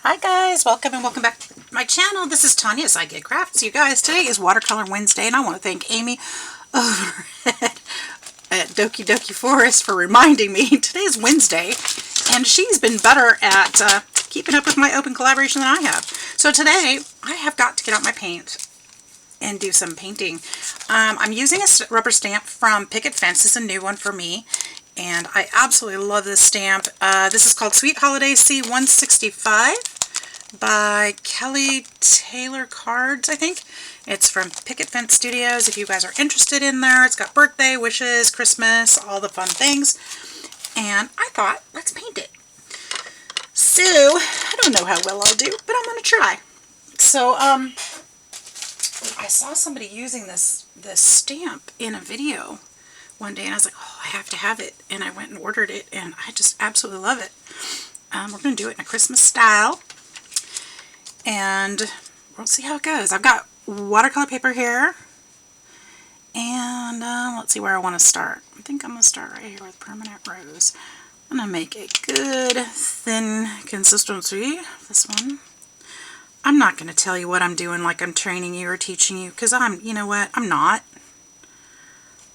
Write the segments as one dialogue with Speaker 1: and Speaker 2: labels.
Speaker 1: Hi guys, welcome and welcome back to my channel. This is Tanya, Giggle Crafts. You guys, today is Watercolor Wednesday, and I want to thank Amy over at Doki Doki Forest for reminding me today is Wednesday, and she's been better at keeping up with my open collaboration than I have. So today, I have got to get out my paint and do some painting. I'm using a rubber stamp from Picket Fence. It's a new one for me, and I absolutely love this stamp. This is called Sweet Holiday C165 by Kelly Taylor Cards, I think. It's from Picket Fence Studios. If you guys are interested in there, it's got birthday, wishes, Christmas, all the fun things. And I thought, let's paint it. So, I don't know how well I'll do, but I'm going to try. So, I saw somebody using this stamp in a video one day, and I was like, oh, I have to have it. And I went and ordered it, and I just absolutely love it. We're going to do it in a Christmas style, and we'll see how it goes. I've got watercolor paper here, and let's see where I want to start. I think I'm going to start right here with Permanent Rose. I'm going to make a good thin consistency. This one. I'm not going to tell you what I'm doing like I'm training you or teaching you, because you know what, I'm not.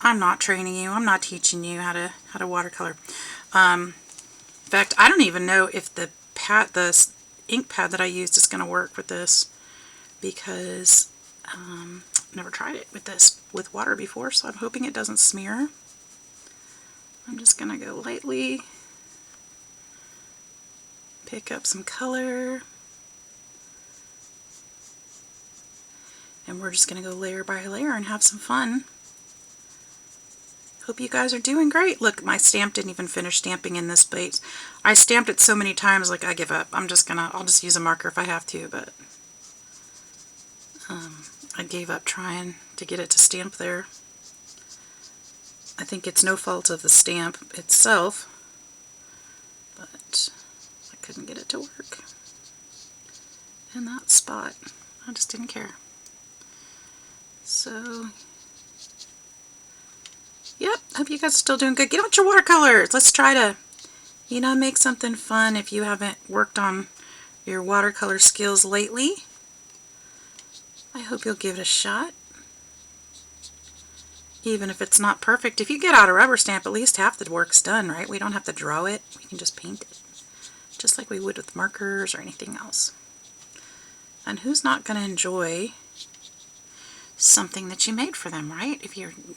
Speaker 1: I'm not training you. I'm not teaching you how to watercolor. In fact, I don't even know if the ink pad that I used is going to work with this, because I've never tried it with water before, so I'm hoping it doesn't smear. I'm just going to go lightly pick up some color, and we're just going to go layer by layer and have some fun. Hope you guys are doing great. Look, my stamp didn't even finish stamping in this base. I stamped it so many times, like, I give up. I'll just use a marker if I have to, but I gave up trying to get it to stamp there. I think it's no fault of the stamp itself, but I couldn't get it to work in that spot. I just didn't care. So, yep, hope you guys are still doing good. Get out your watercolors. Let's try to, make something fun if you haven't worked on your watercolor skills lately. I hope you'll give it a shot. Even if it's not perfect. If you get out a rubber stamp, at least half the work's done, right? We don't have to draw it. We can just paint it. Just like we would with markers or anything else. And who's not going to enjoy something that you made for them, right?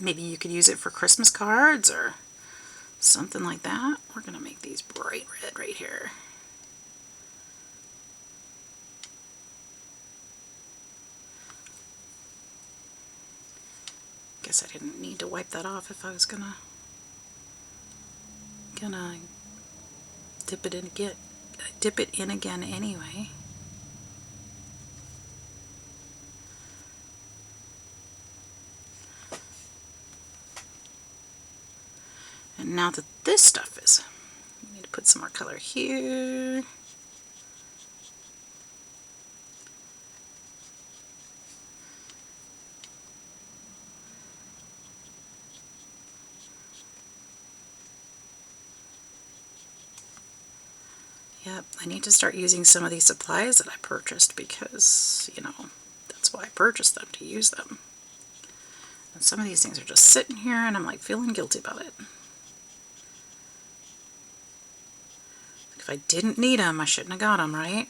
Speaker 1: Maybe you could use it for Christmas cards or something like that. We're going to make these bright red right here. Guess I didn't need to wipe that off if I was gonna dip it in again anyway. And now that this stuff is, we need to put some more color here. Yep, I need to start using some of these supplies that I purchased, because, that's why I purchased them, to use them. And some of these things are just sitting here, and I'm like feeling guilty about it. If I didn't need them, I shouldn't have got them, right?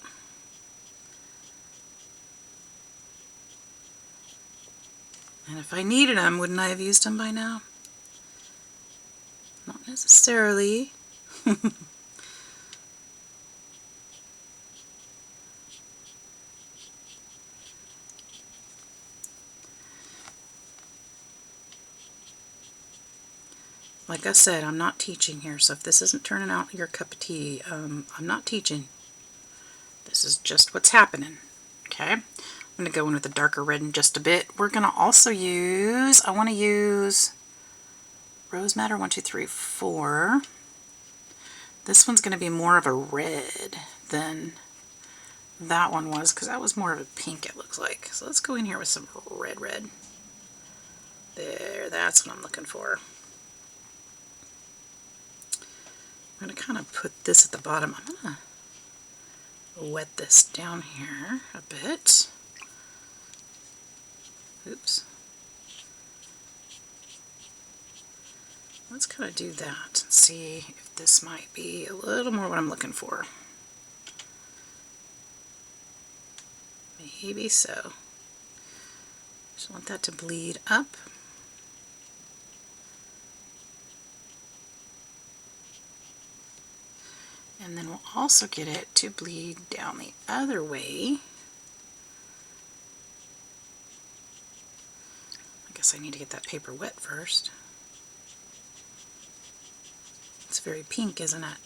Speaker 1: And if I needed them, wouldn't I have used them by now? Not necessarily. Like I said, I'm not teaching here, so if this isn't turning out your cup of tea, I'm not teaching. This is just what's happening, okay? I'm going to go in with a darker red in just a bit. We're going to also use, I want to use Rose Madder 1, 2, 3, 4. This one's going to be more of a red than that one was, because that was more of a pink, it looks like. So let's go in here with some red. There, that's what I'm looking for. I'm going to kind of put this at the bottom. I'm going to wet this down here a bit. Oops. Let's kind of do that and see if this might be a little more what I'm looking for. Maybe so. Just want that to bleed up. And then we'll also get it to bleed down the other way. I guess I need to get that paper wet first. It's very pink, isn't it?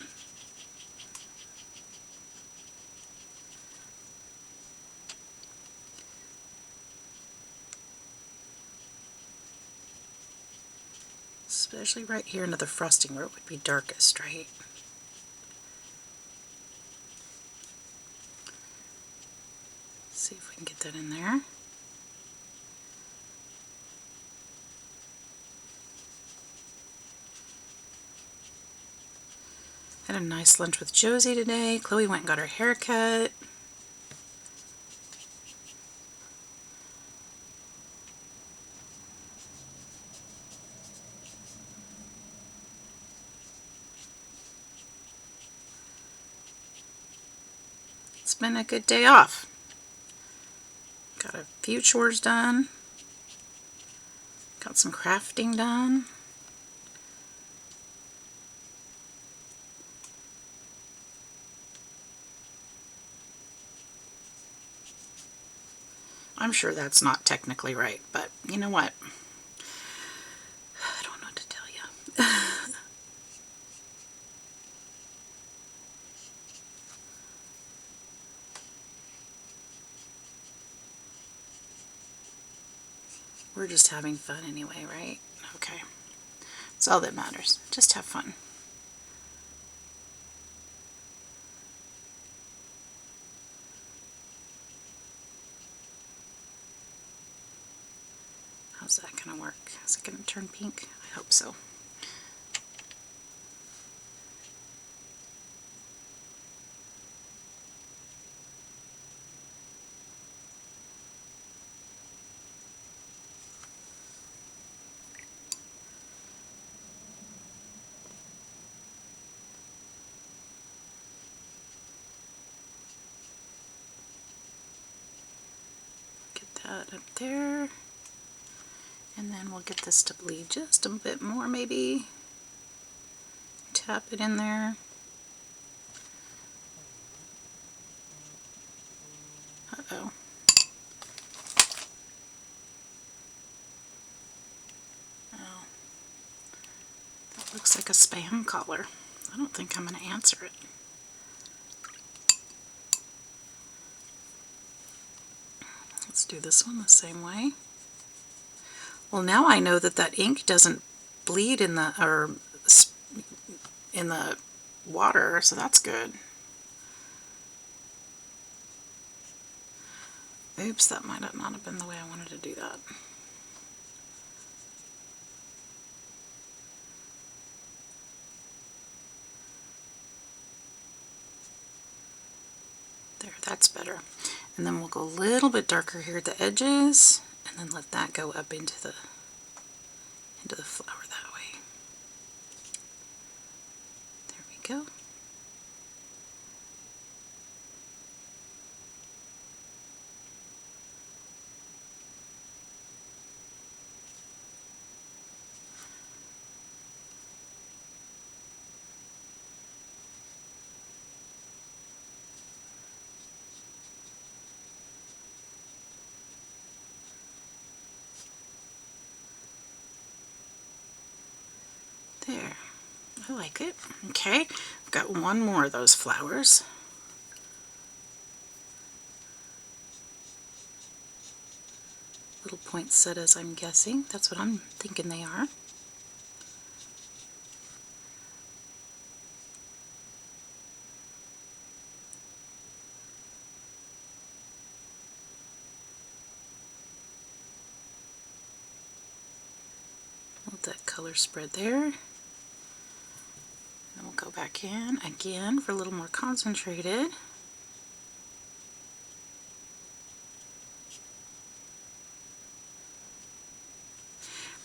Speaker 1: Especially right here into the frosting where it would be darkest, right? See if we can get that in there. Had a nice lunch with Josie today. Chloe went and got her hair cut. It's been a good day off. Got a few chores done. Got some crafting done. I'm sure that's not technically right, but you know what? I don't know what to tell you. We're just having fun anyway, right? Okay. That's all that matters. Just have fun. How's that going to work? Is it going to turn pink? I hope so. Get that up there. And then we'll get this to bleed just a bit more, maybe. Tap it in there. Uh-oh. Oh. That looks like a spam caller. I don't think I'm going to answer it. Let's do this one the same way. Well, now I know that that ink doesn't bleed in the water, so that's good. Oops, that might not have been the way I wanted to do that. There, that's better. And then we'll go a little bit darker here at the edges, and then let that go up into the flower that way. There we go. There. I like it. Okay, I've got one more of those flowers. Little poinsettias, I'm guessing. That's what I'm thinking they are. Let that color spread there. Then we'll go back in again for a little more concentrated.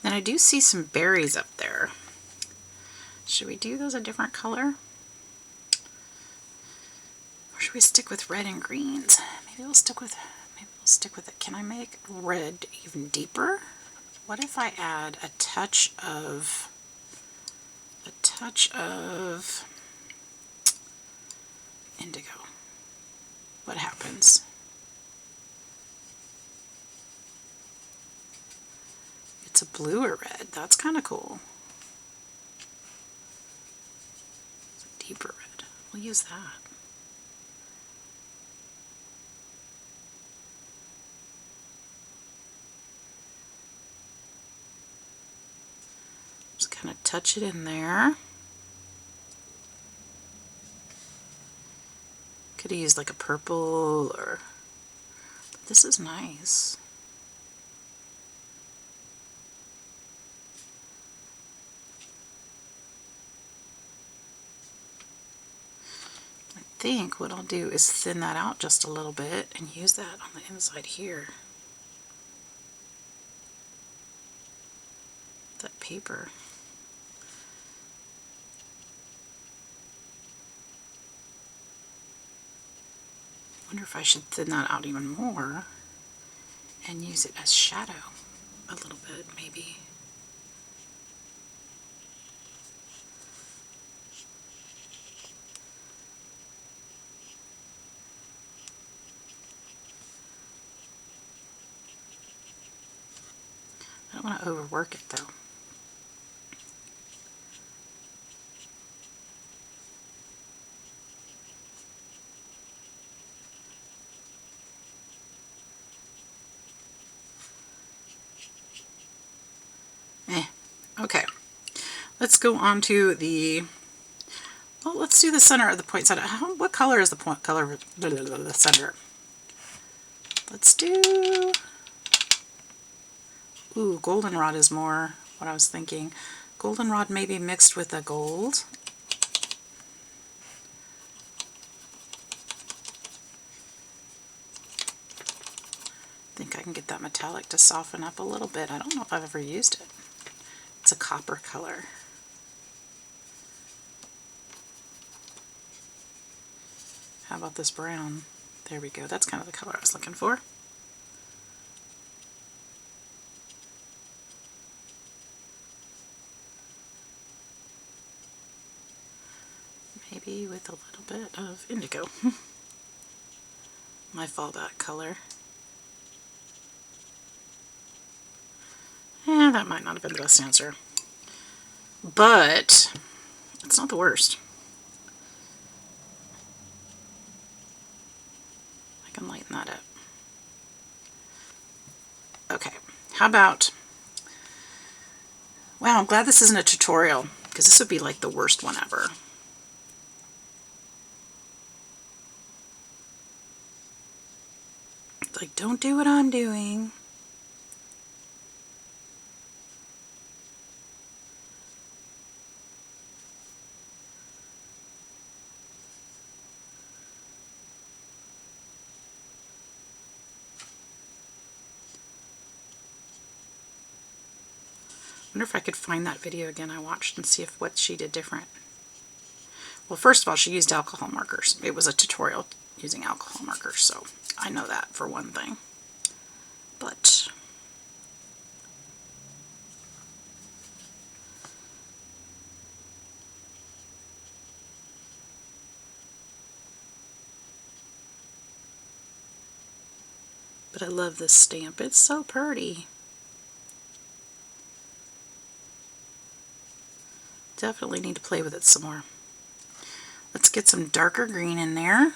Speaker 1: And I do see some berries up there. Should we do those a different color? Or should we stick with red and greens? Maybe we'll stick with it. Can I make red even deeper? What if I add a touch of indigo? What happens? It's a blue or red. That's kind of cool. It's a deeper red. We'll use that. Just kind of touch it in there. Could have used like a purple or... This is nice. I think what I'll do is thin that out just a little bit and use that on the inside here. That paper. I wonder if I should thin that out even more and use it as shadow a little bit, maybe. I don't want to overwork it though. Okay, let's go on to the, well, let's do the center of the poinsettia. What color is the color of the center? Let's do, ooh, goldenrod is more what I was thinking. Goldenrod maybe mixed with a gold. I think I can get that metallic to soften up a little bit. I don't know if I've ever used it. It's a copper color. How about this brown? There we go. That's kind of the color I was looking for. Maybe with a little bit of indigo. My fallback color. Yeah, that might not have been the best answer. But it's not the worst. I can lighten that up. Okay, how about, wow, I'm glad this isn't a tutorial, because this would be like the worst one ever. Like, don't do what I'm doing. I wonder if I could find that video again I watched and see if what she did different. Well, first of all, she used alcohol markers. It was a tutorial using alcohol markers, so I know that for one thing. But I love this stamp. It's so pretty. Definitely need to play with it some more. Let's get some darker green in there.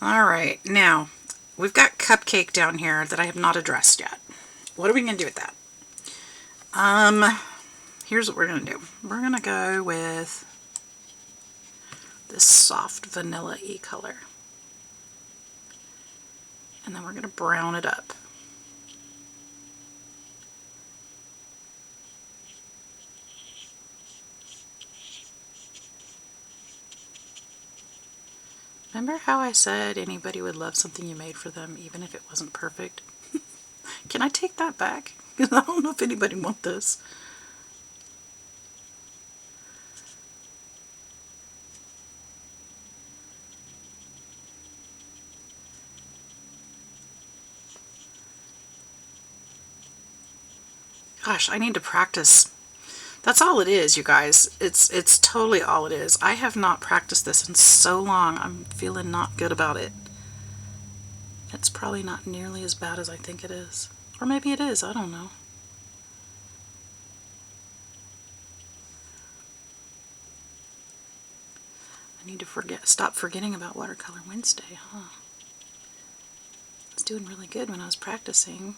Speaker 1: Alright, now we've got Cupcake down here that I have not addressed yet. What are we going to do with that? Here's what we're going to do. We're going to go with this soft vanilla-y color. And then we're going to brown it up. Remember how I said anybody would love something you made for them even if it wasn't perfect? Can I take that back? Because I don't know if anybody wants this. Gosh, I need to practice. That's all it is, you guys. It's totally all it is. I have not practiced this in so long. I'm feeling not good about it. It's probably not nearly as bad as I think it is. Or maybe it is, I don't know. I need to stop forgetting about Watercolor Wednesday, huh? I was doing really good when I was practicing.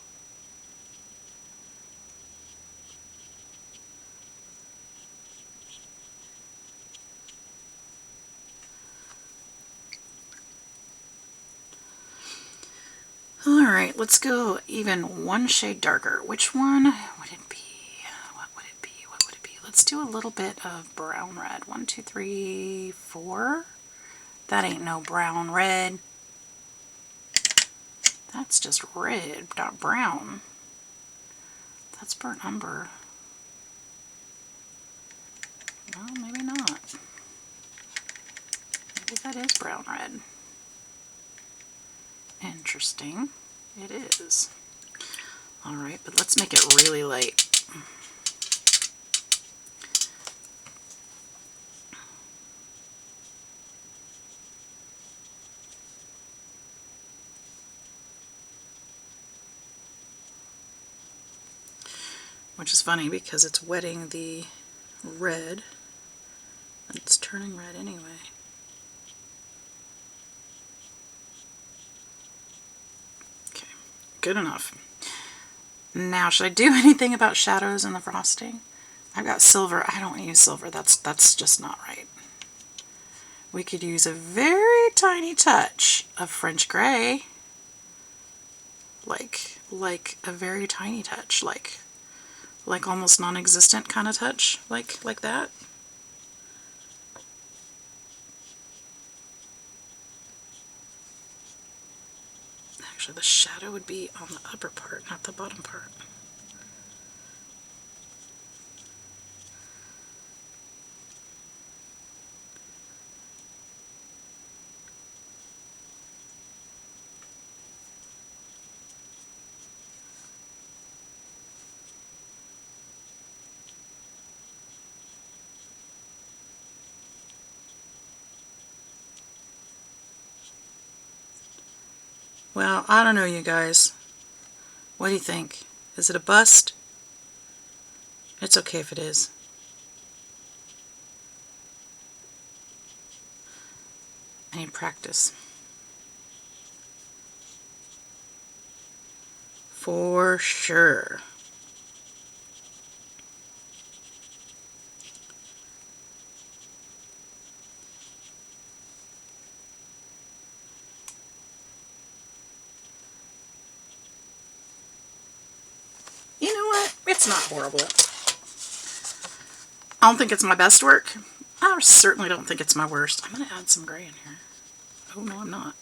Speaker 1: Alright, let's go even one shade darker. Which one would it be? What would it be? What would it be? Let's do a little bit of brown red. 1, 2, 3, 4. That ain't no brown red. That's just red, not brown. That's burnt umber. Well, maybe not. Maybe that is brown red. Interesting. It is. Alright, but let's make it really light. Which is funny because it's wetting the red. And it's turning red anyway. Good enough. Now, should I do anything about shadows in the frosting? I've got silver. I don't use silver. That's just not right. We could use a very tiny touch of French gray. Like a very tiny touch. Like almost non-existent kind of touch. Like that. Actually, the shadow would be on the upper part, not the bottom part. Well, I don't know, you guys. What do you think? Is it a bust? It's okay if it is. I need practice. For sure. You know what? It's not horrible. I don't think it's my best work. I certainly don't think it's my worst. I'm going to add some gray in here. Oh, no, I'm not.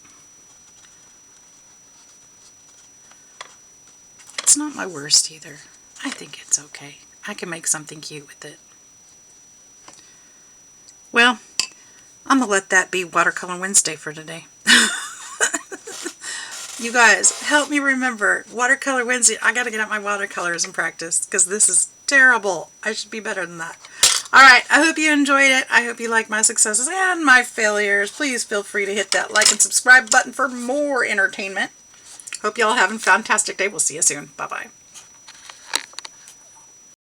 Speaker 1: It's not my worst either. I think it's okay. I can make something cute with it. Well, I'm going to let that be Watercolor Wednesday for today. You guys, help me remember, Watercolor Wednesday. I got to get out my watercolors and practice because this is terrible. I should be better than that. Alright, I hope you enjoyed it. I hope you like my successes and my failures. Please feel free to hit that like and subscribe button for more entertainment. Hope y'all having a fantastic day. We'll see you soon. Bye-bye.